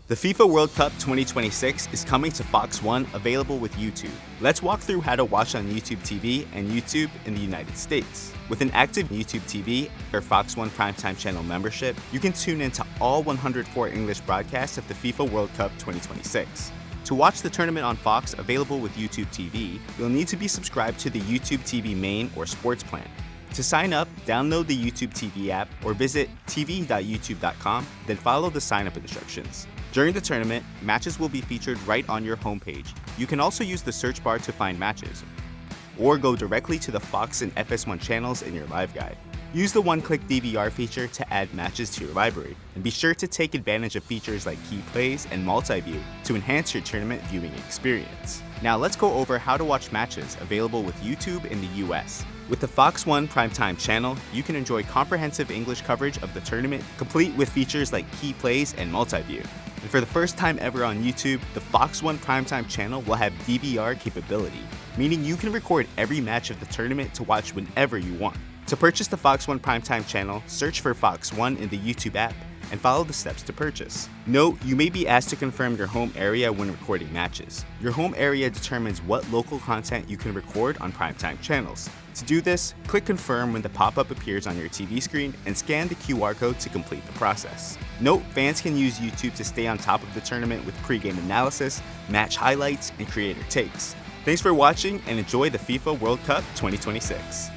The FIFA World Cup 2026 is coming to Fox One, available with YouTube. Let's walk through how to watch on YouTube TV and YouTube in the United States. With an active YouTube TV or Fox One Primetime Channel membership, you can tune into all 104 English broadcasts of the FIFA World Cup 2026. To watch the tournament on Fox, available with YouTube TV, you'll need to be subscribed to the YouTube TV main or sports plan. To sign up, download the YouTube TV app or visit tv.youtube.com, then follow the sign-up instructions. During the tournament, matches will be featured right on your homepage. You can also use the search bar to find matches, or go directly to the Fox and FS1 channels in your live guide. Use the one-click DVR feature to add matches to your library, and be sure to take advantage of features like key plays and multi-view to enhance your tournament viewing experience. Now let's go over how to watch matches available with YouTube in the US. With the Fox One Primetime channel, you can enjoy comprehensive English coverage of the tournament, complete with features like key plays and multi-view. And for the first time ever on YouTube, the Fox One Primetime channel will have DVR capability, meaning you can record every match of the tournament to watch whenever you want. To purchase the Fox One Primetime channel, search for Fox One in the YouTube app and follow the steps to purchase. Note, you may be asked to confirm your home area when recording matches. Your home area determines what local content you can record on primetime channels. To do this, click confirm when the pop-up appears on your TV screen and scan the QR code to complete the process. Note, fans can use YouTube to stay on top of the tournament with pre-game analysis, match highlights, and creator takes. Thanks for watching and enjoy the FIFA World Cup 2026.